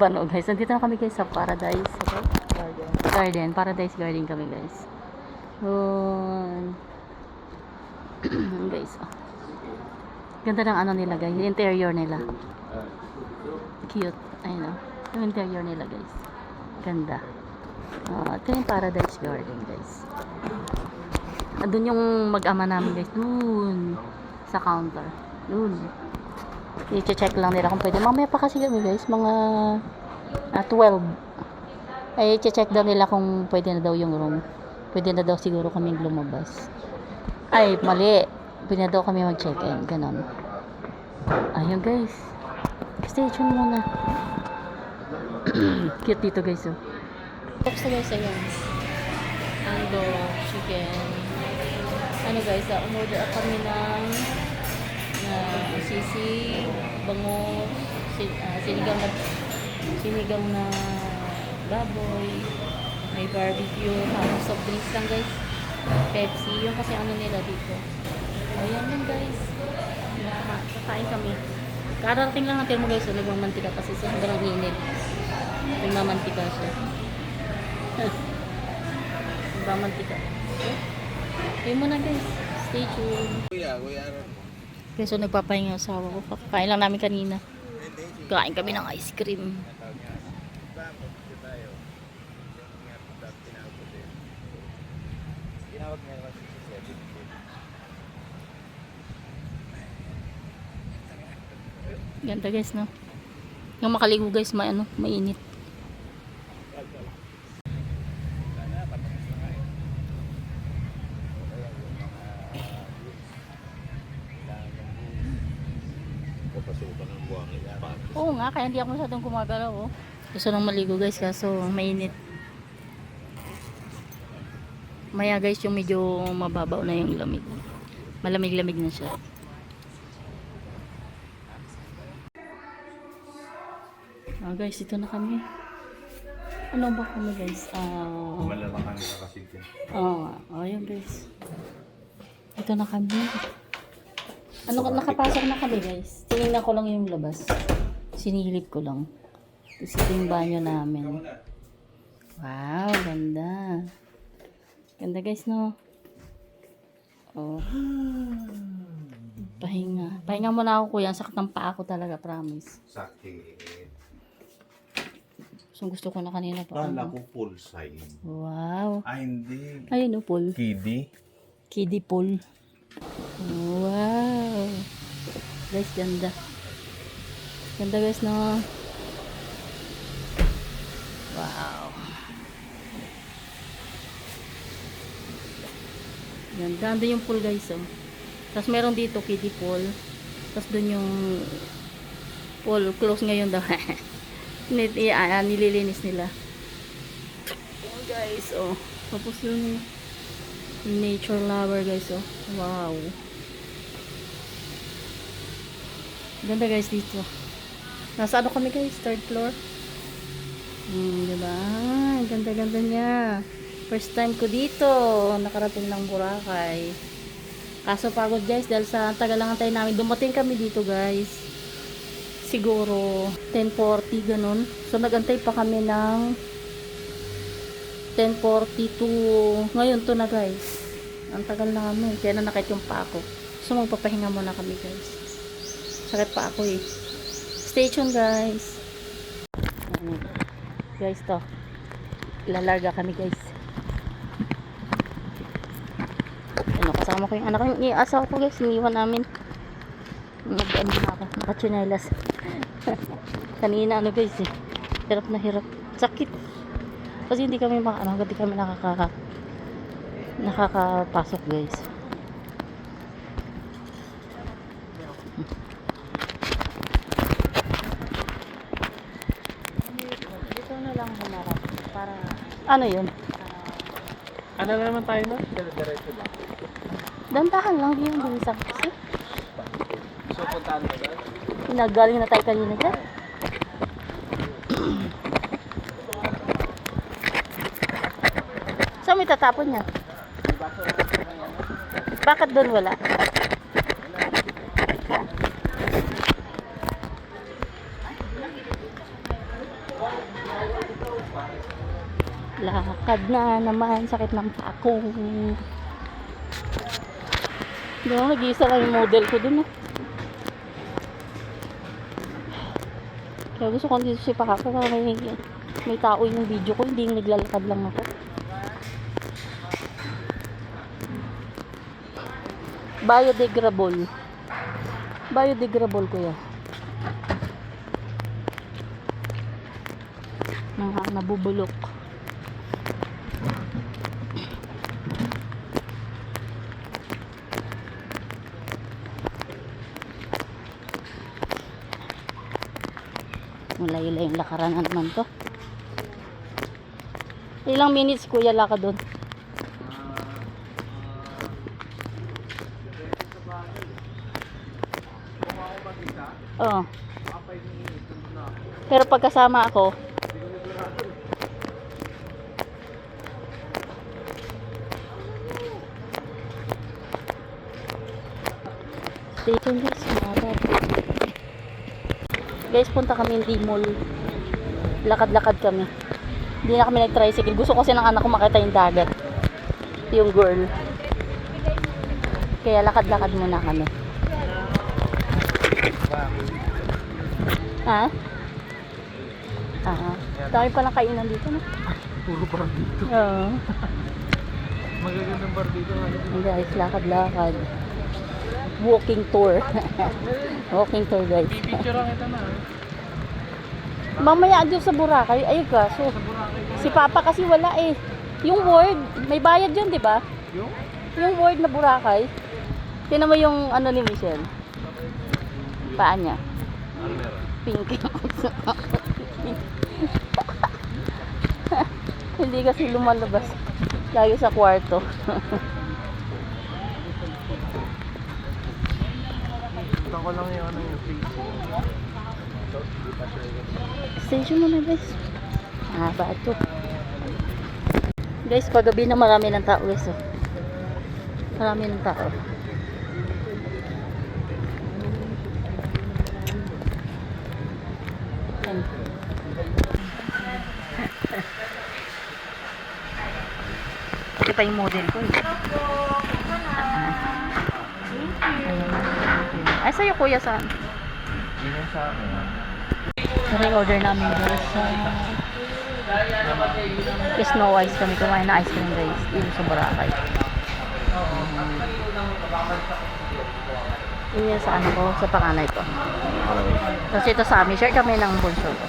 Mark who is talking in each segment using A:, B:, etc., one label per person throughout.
A: Bano guys. Nandito na kami guys sa Paradise Garden. Paradise Garden kami guys. Yun. Guys. Oh. Ganda ng ano nila guys. Yung interior nila. Cute. Ayun oh. Yung interior nila guys. Ganda. Ito yung Paradise Garden guys. Doon yung mag-ama namin guys. Doon. Sa counter. Doon. I-check lang nila kung pwede. Mamaya pa kasi kami guys. Mga 12. Ay, i-check daw nila kung pwede na daw yung room. Pwede na daw siguro kaming lumabas. Ay, mali. Pwede na daw kami mag-check-in. Ganon. Ayun guys. Stay tuned muna. Cute dito guys oh. Basta guys ayan. Ando, chicken. Ano guys, umorder kami ng sisi, bango, sinigang na baboy, may barbecue, soft drinks lang guys, Pepsi, yung kasi ano nila dito. Ayan lang guys, kakain kami. Kararating lang natin mo guys, nagmamantika kasi sobrang init. Nagmamantika siya. Nagmamantika. Ayun muna guys, stay tuned. Guys, so nagpapahinga sa asawa ko. Kakain lang namin kanina. Kain kami ng ice cream. Ganda guys, no? Yung makaligo guys, mainit. Oo nga, kaya hindi ako masyadong gumagalaw oh. Gusto nang maligo guys, kaso mainit. Maya guys, yung medyo mababaw na yung lamig. Malamig-lamig na siya. Guys, ito na kami. Ano ba kami guys?
B: Malalaman ka kasi din.
A: Ayun guys. Ito na kami. Nakapasok na kami guys. Tinignan ko lang yung labas. Sinilip ko lang. Tapos ito yung banyo namin. Wow, ganda. Ganda guys, no? Oh. Pahinga. Pahinga muna ako kuya. Sakit ng paa ko talaga, promise.
B: Sakit.
A: So gusto ko na kanina pa.
B: Kala ko full size.
A: Wow.
B: Ay, hindi.
A: Ayun o, pool.
B: Kiddie.
A: Kiddie pool. Wow. Guys, ganda. Ganda guys, no? Wow. Ganda. Ando yung pool guys, oh. Tapos meron dito kiddie pool. Tapos dun yung pool. Close ngayon daw. Nililinis nila. Oh guys, oh. Tapos yung nature lover guys, oh. Wow. Ganda guys dito. Nasa ano kami guys? Third floor. Diba? Ganda-ganda niya. First time ko dito. Nakarating ng Boracay. Kaso pagod guys dahil sa tagal lang antay namin. Dumating kami dito guys. Siguro 10:40 ganun. So nagantay pa kami ng 10:40 to ngayon to na guys. Ang tagal namin. Kaya nanakit yung pa ako. So magpapahinga muna kami guys. Sakit pa ako eh. Stay tuned guys. Guys to. Ilalarga kami guys. Ano, kasama ko yung anak ko. Yung asawa ko guys. Iniwan namin. Nag-ano na ako. Nakachinelas. Kanina ano guys eh. Hirap na hirap. Sakit. Kasi hindi kami hindi kami nakakapasok guys. Dito na lang humarap para ano yun?
B: Ano na naman tayo na? Diretso lang.
A: Dantahan lang yung bilisan kasi.
B: So, puntaan mo doon?
A: Nagaling na tayo kanina dyan. Saan may tatapon niya? Bakit doon wala? Lakad na naman, sakit ng pako. Doon, nag-iisa lang yung model ko dun. Kaya gusto ko dito si Pako para may tao yung video ko, hindi yung naglalakad lang ako. Biodegradable. Biodegradable ko yan. Nabubulok. Mulay-lay yung lakaran naman to. Ilang minutes kuya lakad doon? Oo. Pero pagkasama ako, stay tuned guys, guys, punta kami hindi mall. Lakad-lakad kami. Hindi na kami nag-tricycle. Gusto kasi ng anak ko makita yung dagat. Yung girl. Kaya lakad-lakad muna kami. Ha? Dami palang kainan dito, no?
B: Puro bar dito.
A: Oo.
B: Magagandang bar dito.
A: Guys, lakad-lakad. Walking tour. Walking tour, guys.
B: Picture lang ito na.
A: Mamaya dyan sa Boracay. Ay, kaso. Si Papa kasi wala eh. Yung word, may bayad yun, di ba?
B: Yung?
A: Yung word na Boracay. Tinan mo yung ano ni Michelle. Paan niya?
B: Ano meron?
A: Pink. Hindi kasi lumalabas. Lagi sa kwarto.
B: Ito ko lang yung ano yung face.
A: Station mo na guys. Ba ito. Guys, paggabi na marami ng tao guys. Oh. Marami ng tao. Ayan. Ito pa yung model ko eh. Ay, sa'yo kuya saan?
B: Yun yung sa akin.
A: Re-order namin guys. Snow ice kami. Kumain na ice cream guys. Dito sa Boracay. Yun yan sa ano ko. Sa panganay ko. Tapos ito sa amin. Share kami ng bunso ko.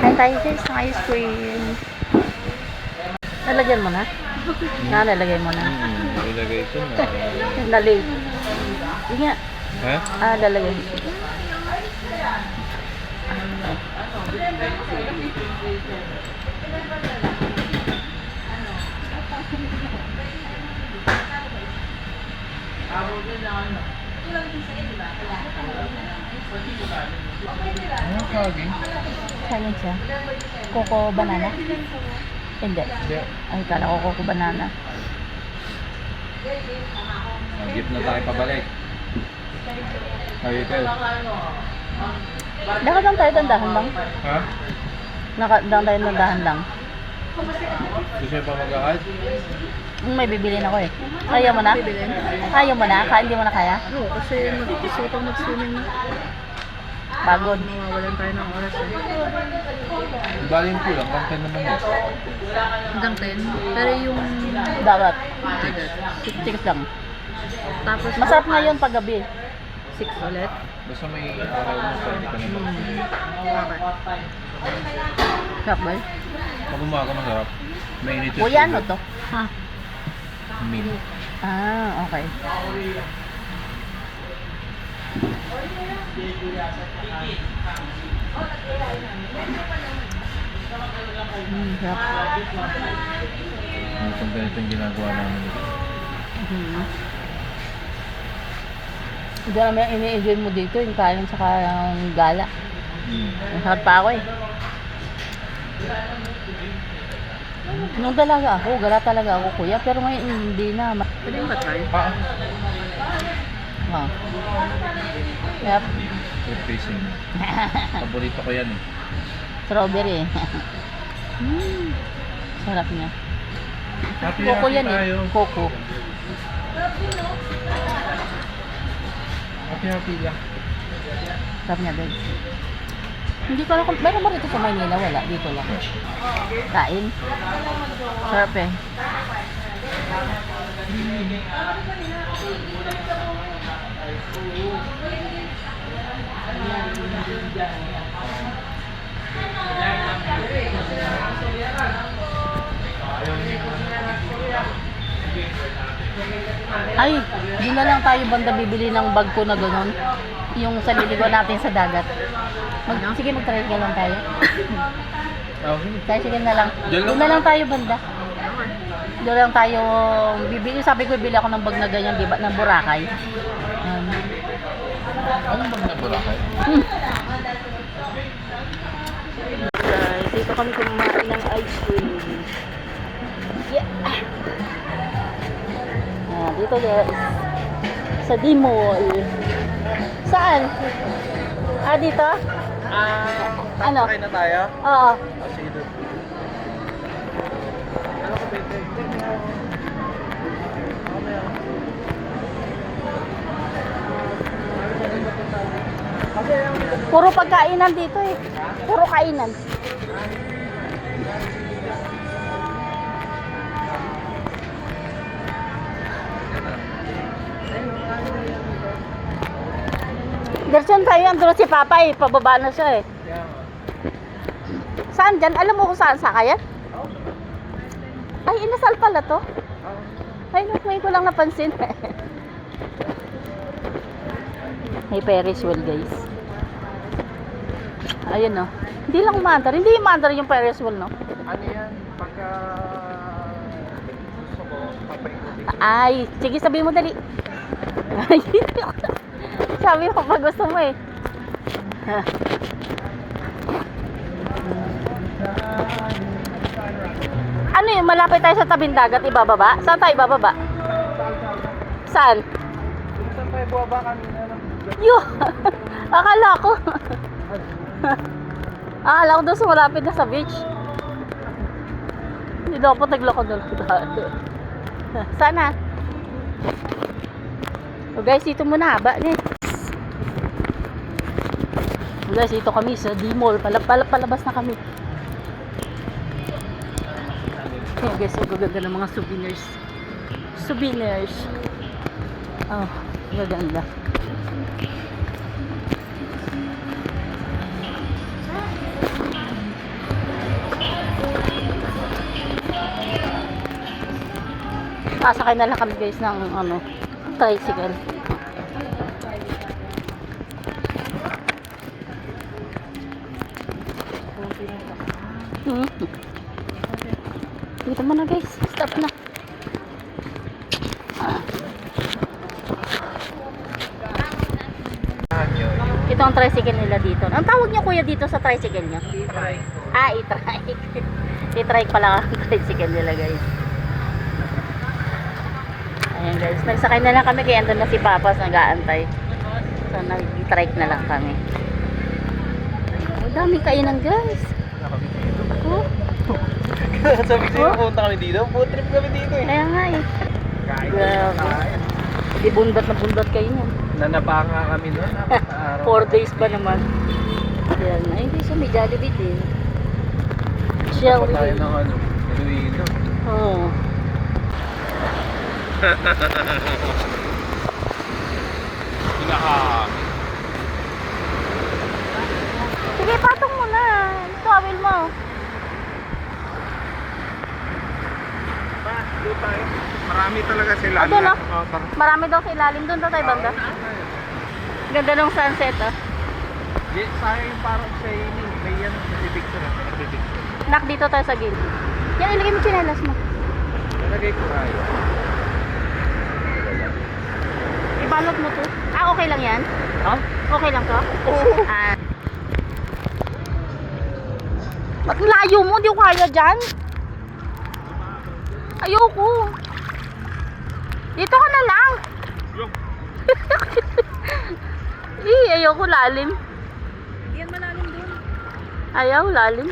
A: Kain tayo guys ng ice cream. Nalagyan mo na? Nalagay mo na.
B: Ilagay ko na.
A: Nalagay. Hindi nga.
B: Ha?
A: Lalagay.
B: Ano saging?
A: Sayang siya. Coco banana? Hindi.
B: Hindi.
A: Ay, kala ko coco banana.
B: Jeep na tayo pabalik. Ayun.
A: Lakad lang tayo, dandahan lang.
B: Ha?
A: Nakadang tayo, dandahan lang.
B: Gusto niyo pa mag-ahad?
A: May bibilin ako eh. Kaya mo na? Kaya mo na? Hindi mo na kaya?
C: Oo, kasi gusto ko pang mag-swimming na.
A: Pagod.
C: Mawawalan tayo ng oras eh.
B: Bali yung kulang, kantan naman yun.
C: Hanggang 10. Pero yung
A: Dapat. 6 lang.
C: tapos
A: Masarap na yun pag gabi.
C: 6 ulit.
B: Basta may araw mo pa, hindi ka naman.
C: Okay.
A: Sarap ba?
B: Pag umaga masarap. Mainit yung
A: Kuya, ano to?
C: Ha?
B: Min.
A: Okay. Sarap.
B: Ano pag ganito yung ginagawa namin.
A: Hindi naman yung ini-enjoy mo dito, yung kain saka yung gala. Masakit pa ako eh. Nung dalaga ako, gala talaga ako kuya, pero ngayon hindi na.
C: Pwede ba tayo?
B: Pa?
A: Yep.
D: Food facing. Paborito ko yan eh.
A: Strawberry. Sarap niya.
D: Happy
A: Coco
D: happy
A: yan
D: tayo.
A: eh. Coco.
D: Happy happy lang.
A: Sarap niya guys. Hindi ko alam kung meron ba rito sa Maynila? Wala. Dito lang. Kain. Sarap eh. Ay, di na lang tayo banda bibili ng bag ko na gano'n. Yung sa liligo natin sa dagat. Sige, mag-tricycle lang tayo. Tricycle na lang. Doon na lang tayo banda. Doon lang tayo bibili. Sabi ko, bibili ako ng bag na ganyan, di ba? Ng Boracay.
D: Anong bag na Boracay?
A: Guys, dito kami kumain ng ice cream. Yeah. Dito guys. Sa D-Mall. Saan? Dito? Ano?
B: Sakay na tayo?
A: Oo.
B: Sige doon.
A: Puro pagkainan dito eh. Puro kainan. Diretson tayo, andun si Papa eh. Pababa na siya eh. Saan dyan? Alam mo kung saan sakayan? Ay, inasal pala to. Ay, ngayon ko lang napansin. May Ferris wheel guys. Ayun no. Hindi lang umandar. Hindi umandar yung Ferris wheel no.
B: Ano yan? Pagka gusto ko, papaikutin.
A: Ay, sige sabihin mo dali. Ay, sabi mo pag gusto mo eh. Ano yun? Malapit tayo sa tabing dagat, ibababa? Saan tayo ibababa? Saan?
B: Saan tayo buwaba kanina?
A: Yo! Akala ko. Akala ko doon sa malapit na sa beach. Hindi dapat naglakad na lang tayo. Sana. O guys, dito muna. Guys, dito kami sa D-Mall. Palabas na kami. Okay guys, ang gaganda ng mga souvenirs. Oh, maganda. Sasakay na lang kami guys ng tricycle. Dito mo na guys, stop na. Ito ang tricycle nila dito. Ang tawag niyo kuya dito sa tricycle niyo?
B: E-trike.
A: E-trike. E-trike pala ang tricycle nila guys. Ayan guys, nagsakay na lang kami kaya andun na si Papas nag-aantay. So nag-trike na lang kami. Ang daming kainan guys. Oh,
B: Sabi sa'yo, pumunta kami dito. Food trip kami dito eh.
A: kaya nga eh.
B: Kain
A: Grabe. Di bundat na bundat kayo niyan.
B: Nanapanga kami noon.
A: 4 days pa naman. Ayan, ay hindi siya may Jollibee din. Siya
B: Tapos tayo
A: ulit.
B: ng Iloilo.
A: Oo. Sige, patong mo na. Tawil mo.
B: Doon tayo. Marami talaga sila.
A: Doon no?
B: Oh,
A: Marami daw sa ilalim. Doon daw tayo banda. Ganda ng sunset oh.
B: sayang yung parang shining. May yan. Nabibigture.
A: Nak, dito tayo sa gilid. Yan, ilagay mo tsinelas mo.
B: Nalagay ko tayo.
A: Ibalot mo to. Okay lang yan?
B: Ha?
A: Okay lang to?
B: Oo.
A: Ba't layo mo? Di ko kaya dyan. Ayoko. Dito ka na lang. Ayoko lalim.
C: Yan malalim doon.
A: Ayaw, lalim.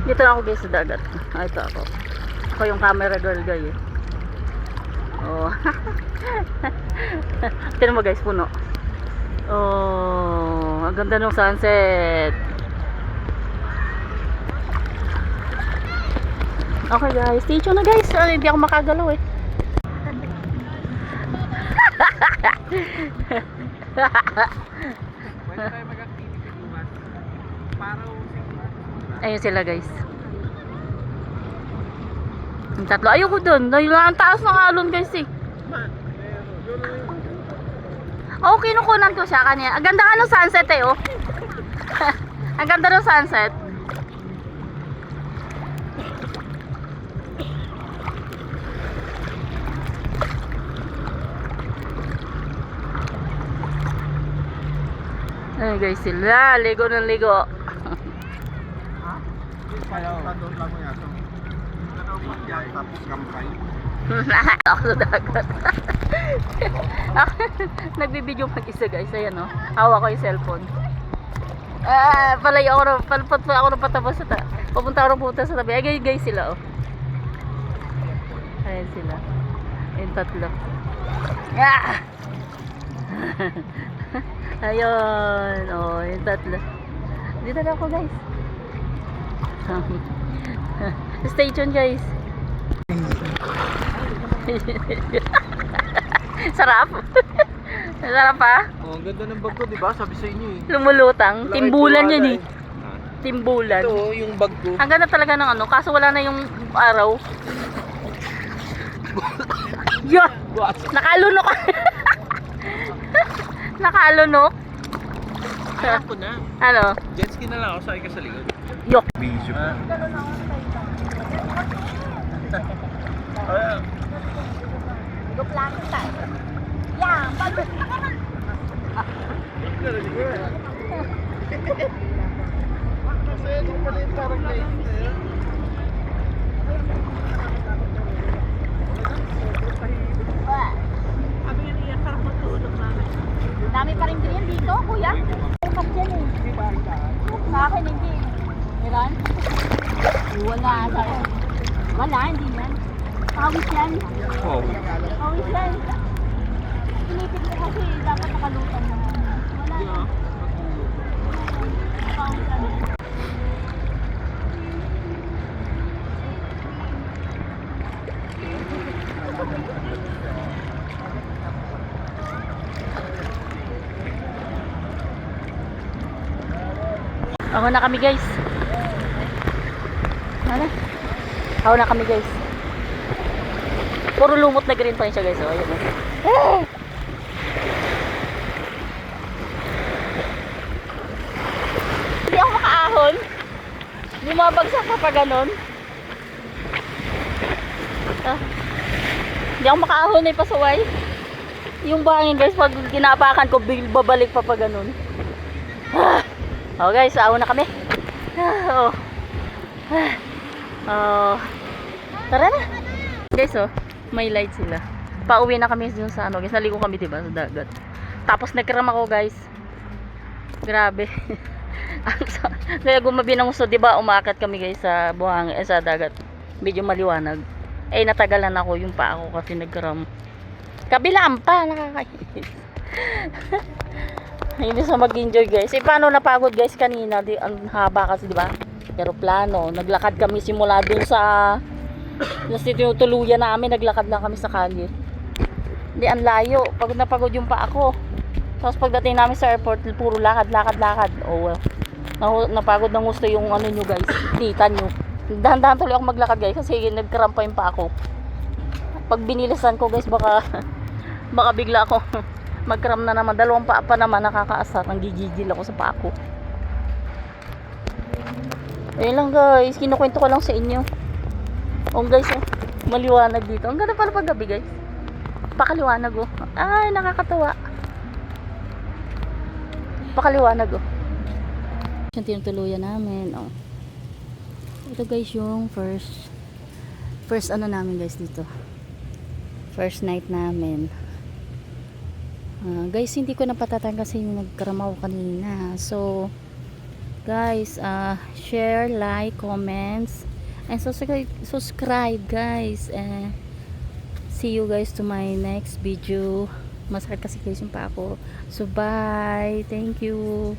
A: Dito na ako guys sa dagat. Ah, ito ako. Ako yung camera girl guys. Oh. Tignan mo guys, puno. Oh, ang ganda ng sunset. Okay guys, stay tuned na guys. Hindi ako makagalaw eh.
B: Pwede tayo mag-activity bukas. Para
A: Ayun sila guys. Yung tatlo. Ayoko dun. Dahil ang taas ng alon guys eh. Oo, kinukunan ko siya kanina. Ang ganda ka ng sunset eh oh. Ang ganda ng sunset. Ayun guys sila. Ligo ng ligo. Ako sa dagat. Nagbibideo mag-isa guys. Ayan o. Hawa ko yung cellphone. Palayo ako na. Palpat pa ako na patapos sa papunta ako na punta sa tabi. Ay guys sila o. Ayan sila. Yung tatlo. Ayun. O, yung tatlo. Dito na ako guys. Stay tuned guys. Sarap. Sarap pa.
B: Oh, ang ganda ng bag ko, di ba? Sabi sa inyo eh.
A: Lumulutang. Timbulan yan eh. Timbulan.
B: Ito, yung bag ko.
A: Ang ganda talaga ng ano. Kaso wala na yung araw. Yun.
B: What?
A: Nakalunok. Nakalunok.
B: Alam ko na.
A: Ano?
B: Jet ski na lang ako, sakay ka sa likod.
A: Yok.
D: Bisyo.
A: Dami pa rin din dito, kuya. Ungkap dyan eh. Sa akin hindi. Meron? Wala. Wala, hindi yan. Pawis yan.
B: Oh.
A: Pawis yan. Pinipit ko kasi dapat nakalutan mo. Wala yan. Pawis yan. Ako na kami guys. Ano? Ako na kami guys. Puro lumot na green pa yun siya guys. Oh, ayun. Hindi ako makaahon. Bumabagsak pa ganon. Hindi ako makaahon eh pasaway. Yung bangin guys pag ginapakan ko babalik pa ganon. Oh guys, awan na kami. Tara na. Guys, oh, may light sila. Pauwi na kami dun sa ano, guys. Naligo kami, diba, sa dagat. Tapos nagkaram ako, guys. Grabe. Kaya gumabi ng gusto, diba, umaakit kami, guys, sa buhangin, sa dagat. Medyo maliwanag. Eh, natagalan ako yung pa ako kasi nagkaram. Kabilaan pa, nakakainis. Hindi sa mag-enjoy guys. Paano napagod guys kanina? Ang haba kasi, di ba? Aeroplano. Naglakad kami simula dun sa tinutuluyan namin. Naglakad na kami sa kalye. Hindi, ang layo. Pagod na pagod yung pa ako. Tapos pagdating namin sa airport, puro lakad. Oh, well. Napagod ng gusto yung ano nyo guys. Dita nyo. Dahan-dahan tuloy ako maglakad guys. Kasi nagkarampa yung pa ako. Pag binilisan ko guys, baka bigla ako magkram na naman. Dalawang paa pa naman nakakaasar. Ang gigigil ako sa paa ko. Ayun lang guys, kinukwento ko lang sa inyo. Oh guys, oh, maliwanag dito. Ang ganda pala pag gabi guys. Pakaliwanag oh. Ay, nakakatuwa. Pakaliwanag oh. Yung tinutuluyan namin oh. Ito guys yung first ano namin guys dito. First night namin. Guys, hindi ko napatatan kasi yung nagkaramaw kanina. So, guys, share, like, comments, and subscribe guys. See you guys to my next video. Masakit kasi guys yung pa ako. So, bye. Thank you.